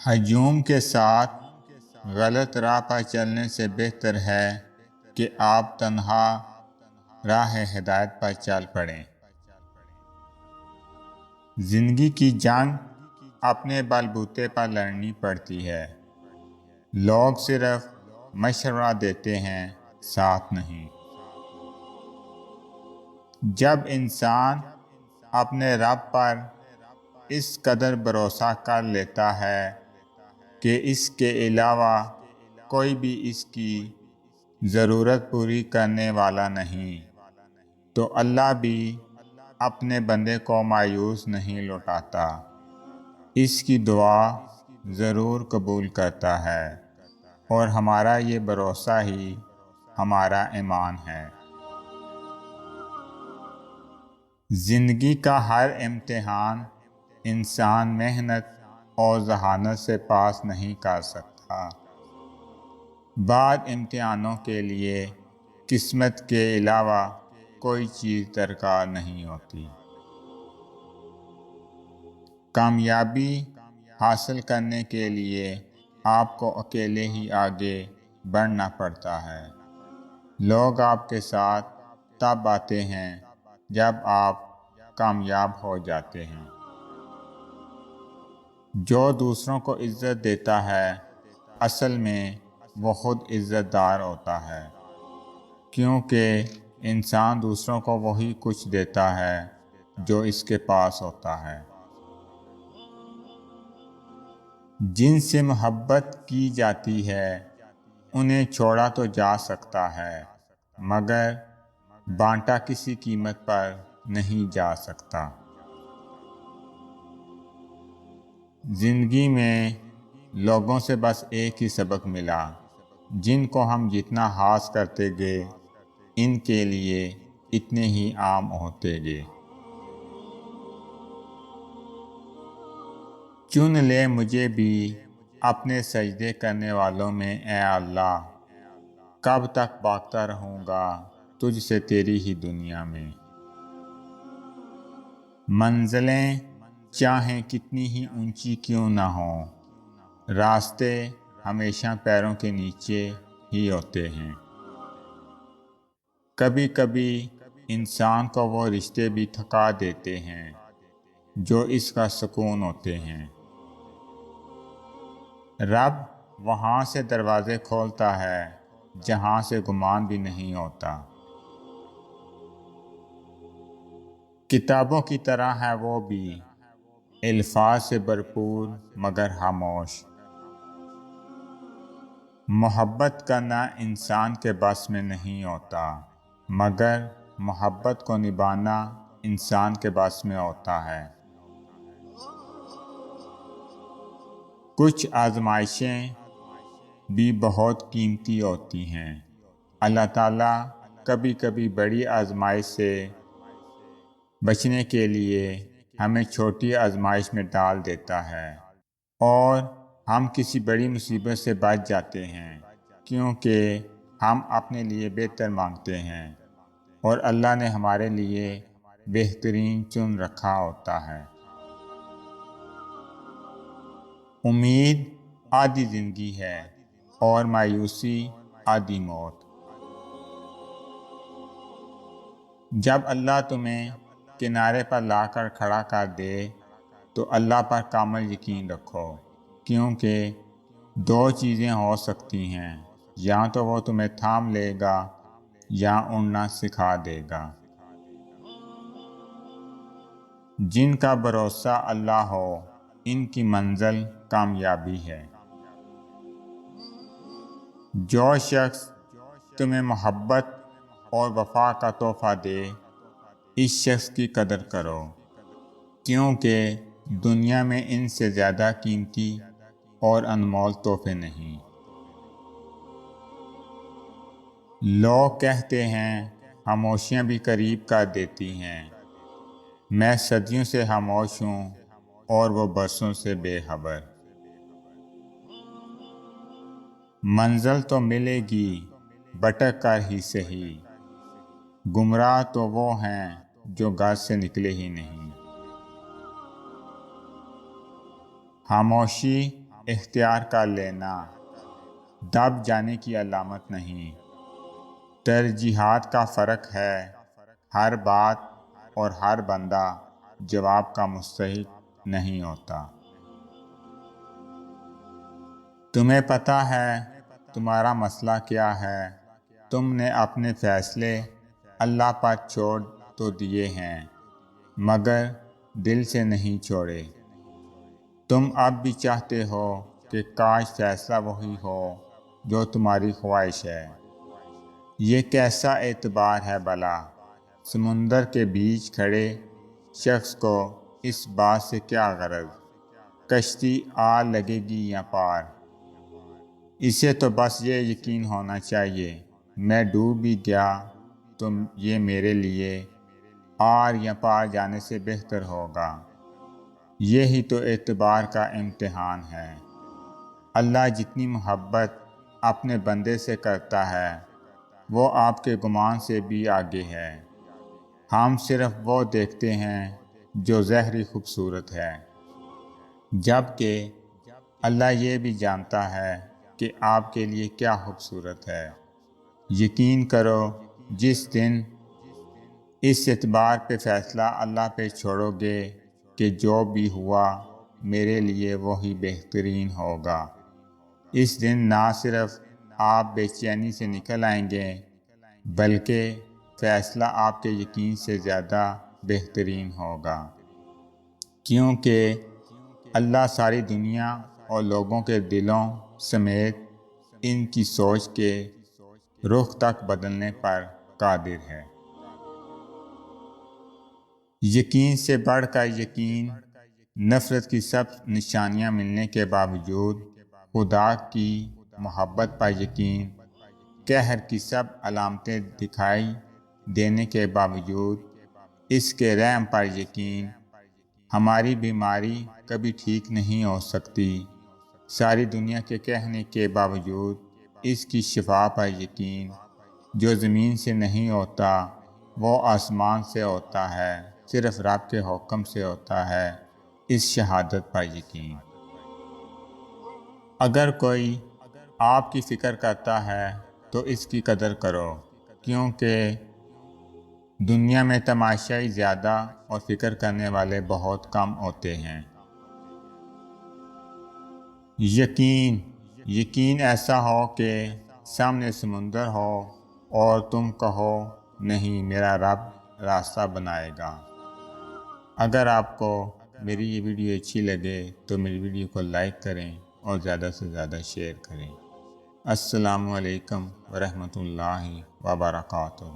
ہجوم کے ساتھ غلط راہ پر چلنے سے بہتر ہے کہ آپ تنہا راہ ہدایت پر چل پڑیں۔ زندگی کی جنگ اپنے بل بوتے پر لڑنی پڑتی ہے۔ لوگ صرف مشورہ دیتے ہیں، ساتھ نہیں۔ جب انسان اپنے رب پر اس قدر بھروسہ کر لیتا ہے کہ اس کے علاوہ کوئی بھی اس کی ضرورت پوری کرنے والا نہیں، تو اللہ بھی اپنے بندے کو مایوس نہیں لوٹاتا، اس کی دعا ضرور قبول کرتا ہے، اور ہمارا یہ بھروسہ ہی ہمارا ایمان ہے۔ زندگی کا ہر امتحان انسان محنت اور ذہانت سے پاس نہیں کر سکتا۔ بعض امتحانوں کے لیے قسمت کے علاوہ کوئی چیز درکار نہیں ہوتی۔ کامیابی حاصل کرنے کے لیے آپ کو اکیلے ہی آگے بڑھنا پڑتا ہے۔ لوگ آپ کے ساتھ تب آتے ہیں جب آپ کامیاب ہو جاتے ہیں۔ جو دوسروں کو عزت دیتا ہے، اصل میں وہ خود عزت دار ہوتا ہے، کیونکہ انسان دوسروں کو وہی کچھ دیتا ہے جو اس کے پاس ہوتا ہے۔ جن سے محبت کی جاتی ہے انہیں چھوڑا تو جا سکتا ہے، مگر بانٹا کسی قیمت پر نہیں جا سکتا۔ زندگی میں لوگوں سے بس ایک ہی سبق ملا، جن کو ہم جتنا ہاس کرتے گئے ان کے لیے اتنے ہی عام ہوتے گئے۔ چن لے مجھے بھی اپنے سجدے کرنے والوں میں اے اللہ، کب تک بھاگتا رہوں گا تجھ سے تیری ہی دنیا میں۔ منزلیں چاہیں کتنی ہی اونچی کیوں نہ ہوں، راستے ہمیشہ پیروں کے نیچے ہی ہوتے ہیں۔ کبھی کبھی انسان کو وہ رشتے بھی تھکا دیتے ہیں جو اس کا سکون ہوتے ہیں۔ رب وہاں سے دروازے کھولتا ہے جہاں سے گمان بھی نہیں ہوتا۔ کتابوں کی طرح ہے وہ بھی، الفاظ سے بھرپور مگر خاموش۔ محبت کرنا انسان کے بس میں نہیں ہوتا، مگر محبت کو نبھانا انسان کے بس میں ہوتا ہے۔ کچھ آزمائشیں بھی بہت قیمتی ہوتی ہیں۔ اللہ تعالیٰ کبھی کبھی بڑی آزمائش سے بچنے کے لیے ہمیں چھوٹی آزمائش میں ڈال دیتا ہے، اور ہم کسی بڑی مصیبت سے بچ جاتے ہیں، کیونکہ ہم اپنے لیے بہتر مانگتے ہیں اور اللہ نے ہمارے لیے بہترین چن رکھا ہوتا ہے۔ امید آدھی زندگی ہے اور مایوسی آدھی موت۔ جب اللہ تمہیں کنارے پر لا کر کھڑا کر دے تو اللہ پر کامل یقین رکھو، کیونکہ دو چیزیں ہو سکتی ہیں، یا تو وہ تمہیں تھام لے گا یا اڑنا سکھا دے گا۔ جن کا بھروسہ اللہ ہو ان کی منزل کامیابی ہے۔ جو شخص تمہیں محبت اور وفا کا تحفہ دے، اس شخص کی قدر کرو، کیونکہ دنیا میں ان سے زیادہ قیمتی اور انمول تحفے نہیں۔ لوگ کہتے ہیں خاموشیاں بھی قریب کر دیتی ہیں، میں صدیوں سے خاموش ہوں اور وہ برسوں سے بے خبر۔ منزل تو ملے گی بھٹک کر ہی سہی، گمراہ تو وہ ہیں جو گھر سے نکلے ہی نہیں۔ خاموشی اختیار کر لینا دب جانے کی علامت نہیں، ترجیحات کا فرق ہے، ہر بات اور ہر بندہ جواب کا مستحق نہیں ہوتا۔ تمہیں پتہ ہے تمہارا مسئلہ کیا ہے، تم نے اپنے فیصلے اللہ پر چھوڑ تو دیے ہیں مگر دل سے نہیں چھوڑے۔ تم اب بھی چاہتے ہو کہ کاش فیصلہ وہی ہو جو تمہاری خواہش ہے۔ یہ کیسا اعتبار ہے بھلا، سمندر کے بیچ کھڑے شخص کو اس بات سے کیا غرض، کشتی آ لگے گی یا پار۔ اسے تو بس یہ یقین ہونا چاہیے میں ڈوب بھی گیا تو یہ میرے لیے آر یا پار جانے سے بہتر ہوگا۔ یہی تو اعتبار کا امتحان ہے۔ اللہ جتنی محبت اپنے بندے سے کرتا ہے وہ آپ کے گمان سے بھی آگے ہے۔ ہم صرف وہ دیکھتے ہیں جو ظاہری خوبصورت ہے، جبکہ اللہ یہ بھی جانتا ہے کہ آپ کے لیے کیا خوبصورت ہے۔ یقین کرو جس دن اس اعتبار پہ فیصلہ اللہ پہ چھوڑو گے کہ جو بھی ہوا میرے لیے وہی بہترین ہوگا، اس دن نہ صرف آپ بے چینی سے نکل آئیں گے بلکہ فیصلہ آپ کے یقین سے زیادہ بہترین ہوگا، کیونکہ اللہ ساری دنیا اور لوگوں کے دلوں سمیت ان کی سوچ کے رخ تک بدلنے پر قادر ہے۔ یقین سے بڑھ کر یقین، نفرت کی سب نشانیاں ملنے کے باوجود خدا کی محبت پر یقین، قہر کی سب علامتیں دکھائی دینے کے باوجود اس کے رحم پر یقین، ہماری بیماری کبھی ٹھیک نہیں ہو سکتی، ساری دنیا کے کہنے کے باوجود اس کی شفا پر یقین، جو زمین سے نہیں ہوتا وہ آسمان سے ہوتا ہے، صرف رب کے حکم سے ہوتا ہے، اس شہادت پر یقین۔ اگر کوئی آپ کی فکر کرتا ہے تو اس کی قدر کرو، کیونکہ دنیا میں تماشائی زیادہ اور فکر کرنے والے بہت کم ہوتے ہیں۔ یقین ایسا ہو کہ سامنے سمندر ہو اور تم کہو نہیں میرا رب راستہ بنائے گا۔ اگر آپ کو میری یہ ویڈیو اچھی لگے تو میری ویڈیو کو لائک کریں اور زیادہ سے زیادہ شیئر کریں۔ السلام علیکم ورحمۃ اللہ وبرکاتہ۔